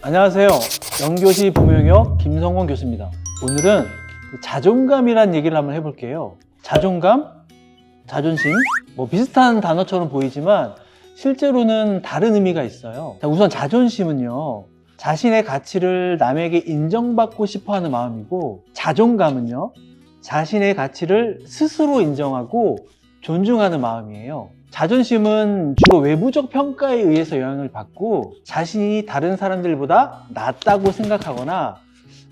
안녕하세요. 영교시 부모영역 김성원 교수입니다. 오늘은 자존감이란 얘기를 한번 해볼게요. 자존감, 자존심, 뭐 비슷한 단어처럼 보이지만 실제로는 다른 의미가 있어요. 자, 우선 자존심은요, 자신의 가치를 남에게 인정받고 싶어 하는 마음이고, 자존감은요, 자신의 가치를 스스로 인정하고 존중하는 마음이에요. 자존심은 주로 외부적 평가에 의해서 영향을 받고 자신이 다른 사람들보다 낫다고 생각하거나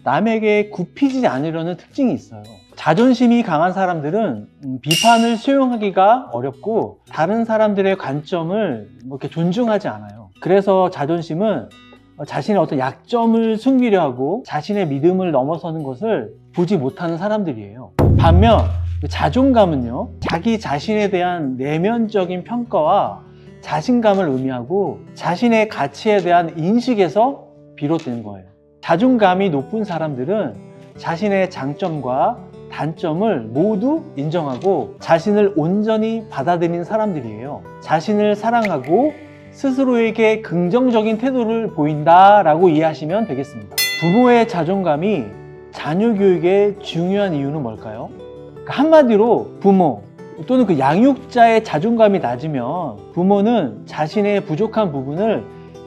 남에게 굽히지 않으려는 특징이 있어요. 자존심이 강한 사람들은 비판을 수용하기가 어렵고 다른 사람들의 관점을 이렇게 존중하지 않아요. 그래서 자존심은 자신의 어떤 약점을 숨기려 하고 자신의 믿음을 넘어서는 것을 보지 못하는 사람들이에요. 반면 자존감은요, 자기 자신에 대한 내면적인 평가와 자신감을 의미하고 자신의 가치에 대한 인식에서 비롯된 거예요. 자존감이 높은 사람들은 자신의 장점과 단점을 모두 인정하고 자신을 온전히 받아들이는 사람들이에요. 자신을 사랑하고 스스로에게 긍정적인 태도를 보인다라고 이해하시면 되겠습니다. 부모의 자존감이 자녀 교육에 중요한 이유는 뭘까요? 한마디로 부모 또는 그 양육자의 자존감이 낮으면 부모는 자신의 부족한 부분을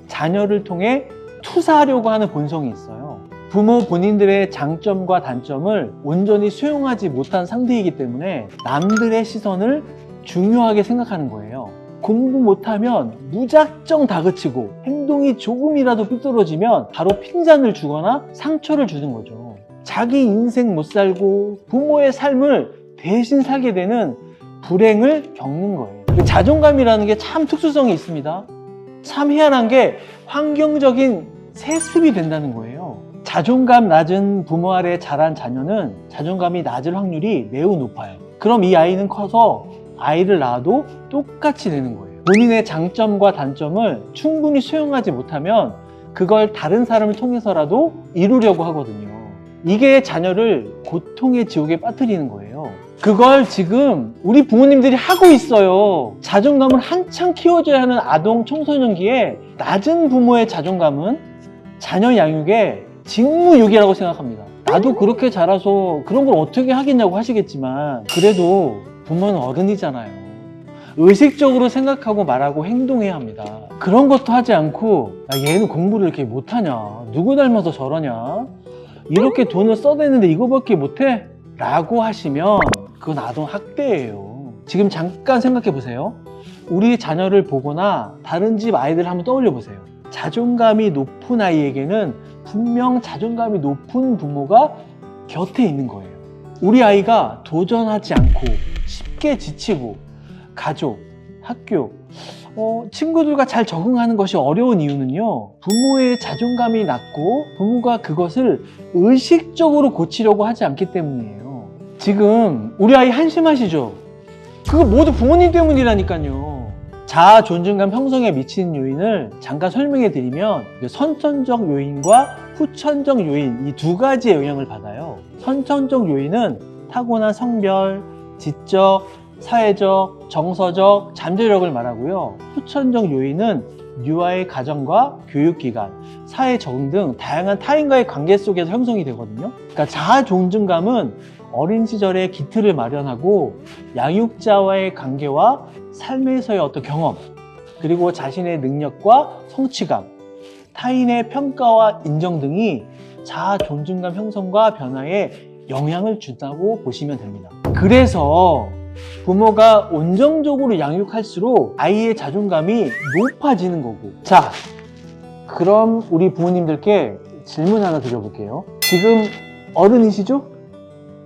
자녀를 통해 투사하려고 하는 본성이 있어요. 부모 본인들의 장점과 단점을 온전히 수용하지 못한 상태이기 때문에 남들의 시선을 중요하게 생각하는 거예요. 공부 못하면 무작정 다그치고 행동이 조금이라도 삐뚤어지면 바로 핀잔을 주거나 상처를 주는 거죠. 자기 인생 못 살고 부모의 삶을 대신 살게 되는 불행을 겪는 거예요. 자존감이라는 게 참 특수성이 있습니다. 참 희한한 게 환경적인 세습이 된다는 거예요. 자존감 낮은 부모 아래 자란 자녀는 자존감이 낮을 확률이 매우 높아요. 그럼 이 아이는 커서 아이를 낳아도 똑같이 되는 거예요. 본인의 장점과 단점을 충분히 수용하지 못하면 그걸 다른 사람을 통해서라도 이루려고 하거든요. 이게 자녀를 고통의 지옥에 빠뜨리는 거예요. 그걸 지금 우리 부모님들이 하고 있어요. 자존감을 한창 키워줘야 하는 아동 청소년기에 낮은 부모의 자존감은 자녀 양육의 직무유기라고 생각합니다. 나도 그렇게 자라서 그런 걸 어떻게 하겠냐고 하시겠지만 그래도 부모는 어른이잖아요. 의식적으로 생각하고 말하고 행동해야 합니다. 그런 것도 하지 않고 얘는 공부를 이렇게 못하냐, 누구 닮아서 저러냐, 이렇게 돈을 써대는데 이거밖에 못해? 라고 하시면 그건 아동 학대예요. 지금 잠깐 생각해 보세요. 우리 자녀를 보거나 다른 집 아이들을 한번 떠올려 보세요. 자존감이 높은 아이에게는 분명 자존감이 높은 부모가 곁에 있는 거예요. 우리 아이가 도전하지 않고 쉽게 지치고 가족, 학교, 친구들과 잘 적응하는 것이 어려운 이유는요, 부모의 자존감이 낮고 부모가 그것을 의식적으로 고치려고 하지 않기 때문이에요. 지금 우리 아이 한심하시죠? 그거 모두 부모님 때문이라니까요. 자아 존중감 형성에 미치는 요인을 잠깐 설명해 드리면 선천적 요인과 후천적 요인, 이 두 가지의 영향을 받아요. 선천적 요인은 타고난 성별, 지적, 사회적, 정서적, 잠재력을 말하고요. 후천적 요인은 유아의 가정과 교육기관, 사회 적응 등 다양한 타인과의 관계 속에서 형성이 되거든요. 그러니까 자아 존중감은 어린 시절에 기틀을 마련하고 양육자와의 관계와 삶에서의 어떤 경험, 그리고 자신의 능력과 성취감, 타인의 평가와 인정 등이 자아 존중감 형성과 변화에 영향을 준다고 보시면 됩니다. 그래서 부모가 온정적으로 양육할수록 아이의 자존감이 높아지는 거고. 자, 그럼 우리 부모님들께 질문 하나 드려볼게요. 지금 어른이시죠?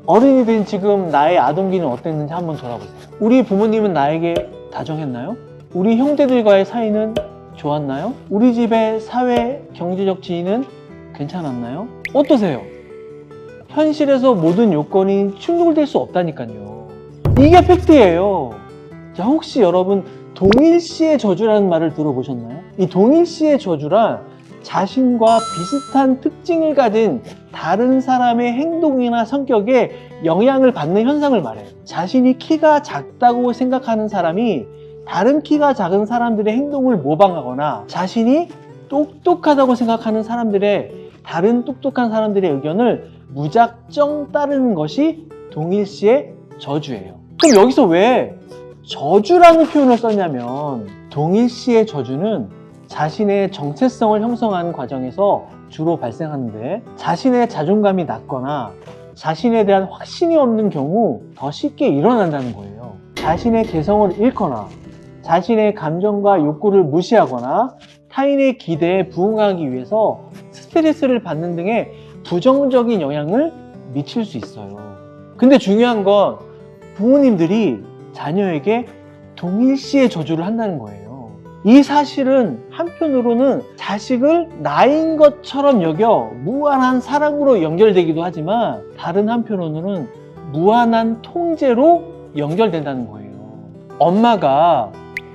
어른이 된 지금 나의 아동기는 어땠는지 한번 돌아보세요. 우리 부모님은 나에게 다정했나요? 우리 형제들과의 사이는 좋았나요? 우리 집의 사회, 경제적 지위는 괜찮았나요? 어떠세요? 현실에서 모든 요건이 충족될 수 없다니까요. 이게 팩트예요. 자, 혹시 여러분 동일시의 저주라는 말을 들어보셨나요? 이 동일시의 저주란 자신과 비슷한 특징을 가진 다른 사람의 행동이나 성격에 영향을 받는 현상을 말해요. 자신이 키가 작다고 생각하는 사람이 다른 키가 작은 사람들의 행동을 모방하거나 자신이 똑똑하다고 생각하는 다른 똑똑한 사람들의 의견을 무작정 따르는 것이 동일시의 저주예요. 그럼 여기서 왜 저주라는 표현을 썼냐면, 동일시의 저주는 자신의 정체성을 형성하는 과정에서 주로 발생하는데, 자신의 자존감이 낮거나 자신에 대한 확신이 없는 경우 더 쉽게 일어난다는 거예요. 자신의 개성을 잃거나 자신의 감정과 욕구를 무시하거나 타인의 기대에 부응하기 위해서 스트레스를 받는 등의 부정적인 영향을 미칠 수 있어요. 근데 중요한 건 부모님들이 자녀에게 동일시의 저주를 한다는 거예요. 이 사실은 한편으로는 자식을 나인 것처럼 여겨 무한한 사랑으로 연결되기도 하지만, 다른 한편으로는 무한한 통제로 연결된다는 거예요. 엄마가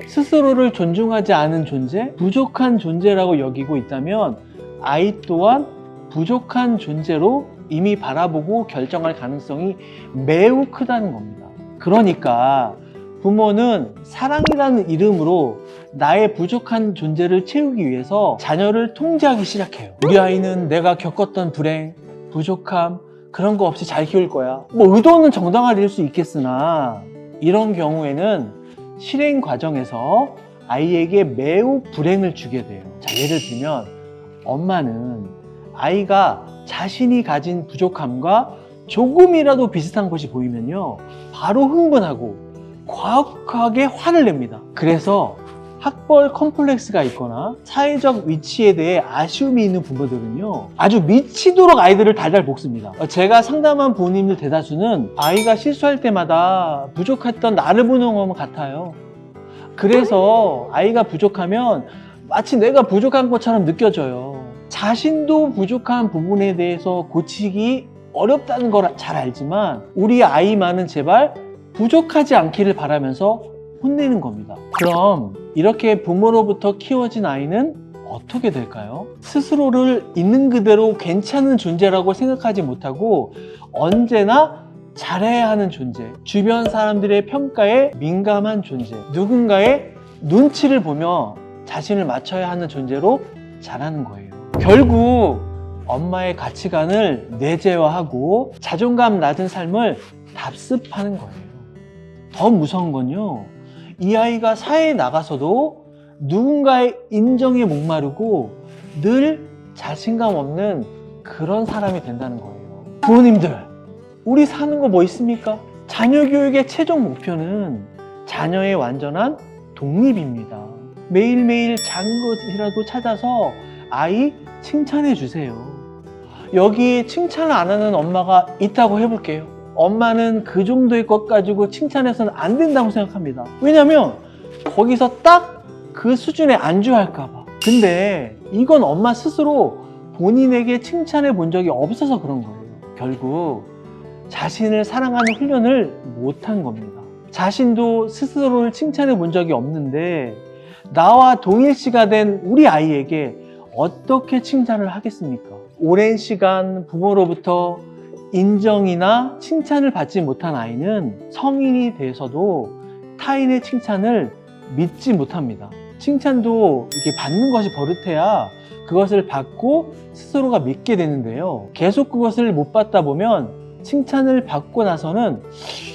스스로를 존중하지 않은 존재, 부족한 존재라고 여기고 있다면 아이 또한 부족한 존재로 이미 바라보고 결정할 가능성이 매우 크다는 겁니다. 그러니까 부모는 사랑이라는 이름으로 나의 부족한 존재를 채우기 위해서 자녀를 통제하기 시작해요. 우리 아이는 내가 겪었던 불행, 부족함, 그런 거 없이 잘 키울 거야. 의도는 정당화될 수 있겠으나 이런 경우에는 실행 과정에서 아이에게 매우 불행을 주게 돼요. 자, 예를 들면 엄마는 아이가 자신이 가진 부족함과 조금이라도 비슷한 것이 보이면요, 바로 흥분하고 과격하게 화를 냅니다. 그래서 학벌 컴플렉스가 있거나 사회적 위치에 대해 아쉬움이 있는 부모들은요, 아주 미치도록 아이들을 달달 볶습니다. 제가 상담한 부모님들 대다수는 아이가 실수할 때마다 부족했던 나를 보는 것 같아요. 그래서 아이가 부족하면 마치 내가 부족한 것처럼 느껴져요. 자신도 부족한 부분에 대해서 고치기 어렵다는 걸 잘 알지만 우리 아이만은 제발 부족하지 않기를 바라면서 혼내는 겁니다. 그럼 이렇게 부모로부터 키워진 아이는 어떻게 될까요? 스스로를 있는 그대로 괜찮은 존재라고 생각하지 못하고 언제나 잘해야 하는 존재, 주변 사람들의 평가에 민감한 존재, 누군가의 눈치를 보며 자신을 맞춰야 하는 존재로 자라는 거예요. 결국 엄마의 가치관을 내재화하고 자존감 낮은 삶을 답습하는 거예요. 더 무서운 건요, 이 아이가 사회에 나가서도 누군가의 인정에 목마르고 늘 자신감 없는 그런 사람이 된다는 거예요. 부모님들, 우리 사는 거 뭐 있습니까? 자녀 교육의 최종 목표는 자녀의 완전한 독립입니다. 매일매일 작은 것이라도 찾아서 아이 칭찬해 주세요. 여기 칭찬을 안 하는 엄마가 있다고 해볼게요. 엄마는 그 정도의 것 가지고 칭찬해서는 안 된다고 생각합니다. 왜냐면 거기서 딱 그 수준에 안주할까 봐. 근데 이건 엄마 스스로 본인에게 칭찬해 본 적이 없어서 그런 거예요. 결국 자신을 사랑하는 훈련을 못한 겁니다. 자신도 스스로를 칭찬해 본 적이 없는데 나와 동일시가 된 우리 아이에게 어떻게 칭찬을 하겠습니까? 오랜 시간 부모로부터 인정이나 칭찬을 받지 못한 아이는 성인이 돼서도 타인의 칭찬을 믿지 못합니다. 칭찬도 이렇게 받는 것이 버릇해야 그것을 받고 스스로가 믿게 되는데요. 계속 그것을 못 받다 보면 칭찬을 받고 나서는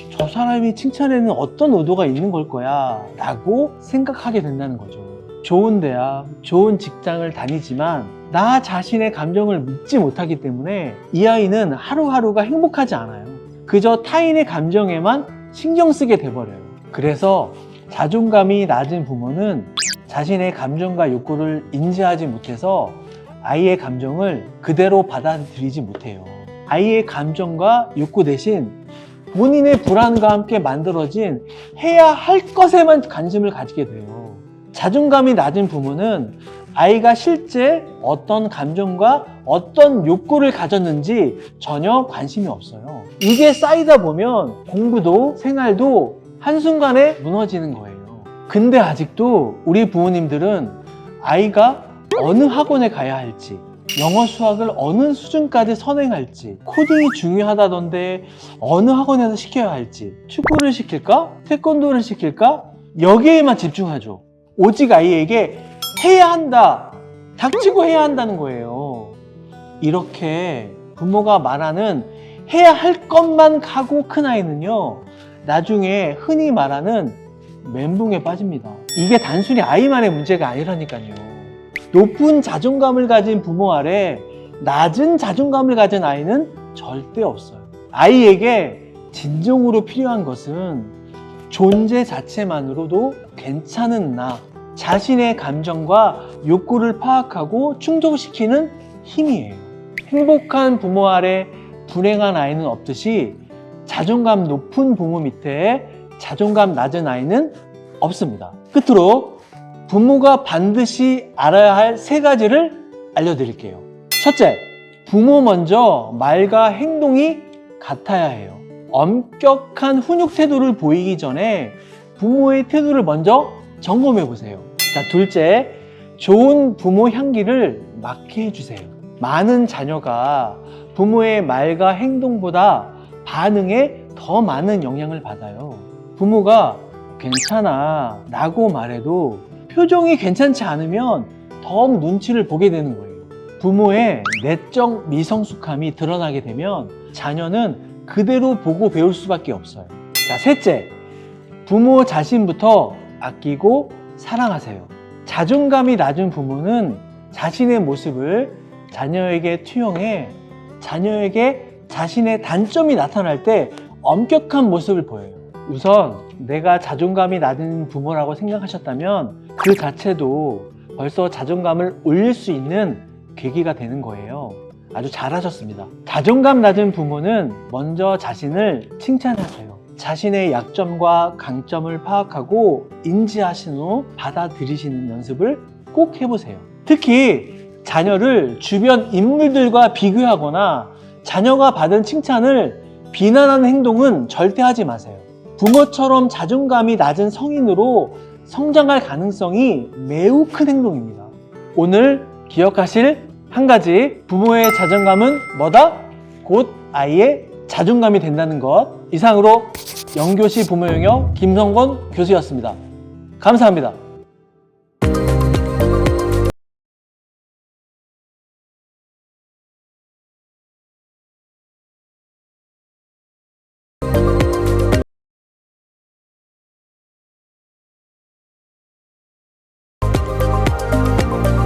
저 사람이 칭찬에는 어떤 의도가 있는 걸 거야 라고 생각하게 된다는 거죠. 좋은 대학, 좋은 직장을 다니지만 나 자신의 감정을 믿지 못하기 때문에 이 아이는 하루하루가 행복하지 않아요. 그저 타인의 감정에만 신경 쓰게 돼버려요. 그래서 자존감이 낮은 부모는 자신의 감정과 욕구를 인지하지 못해서 아이의 감정을 그대로 받아들이지 못해요. 아이의 감정과 욕구 대신 본인의 불안과 함께 만들어진 해야 할 것에만 관심을 가지게 돼요. 자존감이 낮은 부모는 아이가 실제 어떤 감정과 어떤 욕구를 가졌는지 전혀 관심이 없어요. 이게 쌓이다 보면 공부도 생활도 한순간에 무너지는 거예요. 근데 아직도 우리 부모님들은 아이가 어느 학원에 가야 할지, 영어 수학을 어느 수준까지 선행할지, 코딩이 중요하다던데 어느 학원에서 시켜야 할지, 축구를 시킬까? 태권도를 시킬까? 여기에만 집중하죠. 오직 아이에게 해야 한다, 닥치고 해야 한다는 거예요. 이렇게 부모가 말하는 해야 할 것만 가고 큰 아이는요, 나중에 흔히 말하는 멘붕에 빠집니다. 이게 단순히 아이만의 문제가 아니라니까요. 높은 자존감을 가진 부모 아래 낮은 자존감을 가진 아이는 절대 없어요. 아이에게 진정으로 필요한 것은 존재 자체만으로도 괜찮은 나, 자신의 감정과 욕구를 파악하고 충족시키는 힘이에요. 행복한 부모 아래 불행한 아이는 없듯이 자존감 높은 부모 밑에 자존감 낮은 아이는 없습니다. 끝으로 부모가 반드시 알아야 할 3가지를 알려드릴게요. 첫째, 부모 먼저 말과 행동이 같아야 해요. 엄격한 훈육 태도를 보이기 전에 부모의 태도를 먼저 점검해 보세요. 자, 둘째, 좋은 부모 향기를 맡게 해주세요. 많은 자녀가 부모의 말과 행동보다 반응에 더 많은 영향을 받아요. 부모가 괜찮아 라고 말해도 표정이 괜찮지 않으면 더욱 눈치를 보게 되는 거예요. 부모의 내적 미성숙함이 드러나게 되면 자녀는 그대로 보고 배울 수밖에 없어요. 자, 셋째, 부모 자신부터 아끼고 사랑하세요. 자존감이 낮은 부모는 자신의 모습을 자녀에게 투영해 자녀에게 자신의 단점이 나타날 때 엄격한 모습을 보여요. 우선 내가 자존감이 낮은 부모라고 생각하셨다면 그 자체도 벌써 자존감을 올릴 수 있는 계기가 되는 거예요. 아주 잘하셨습니다. 자존감 낮은 부모는 먼저 자신을 칭찬하세요. 자신의 약점과 강점을 파악하고 인지하신 후 받아들이시는 연습을 꼭 해보세요. 특히 자녀를 주변 인물들과 비교하거나 자녀가 받은 칭찬을 비난하는 행동은 절대 하지 마세요. 부모처럼 자존감이 낮은 성인으로 성장할 가능성이 매우 큰 행동입니다. 오늘 기억하실 한 가지, 부모의 자존감은 뭐다? 곧 아이의 자존감이 된다는 것. 이상으로 영교시 부모 영역 김성곤 교수였습니다. 감사합니다.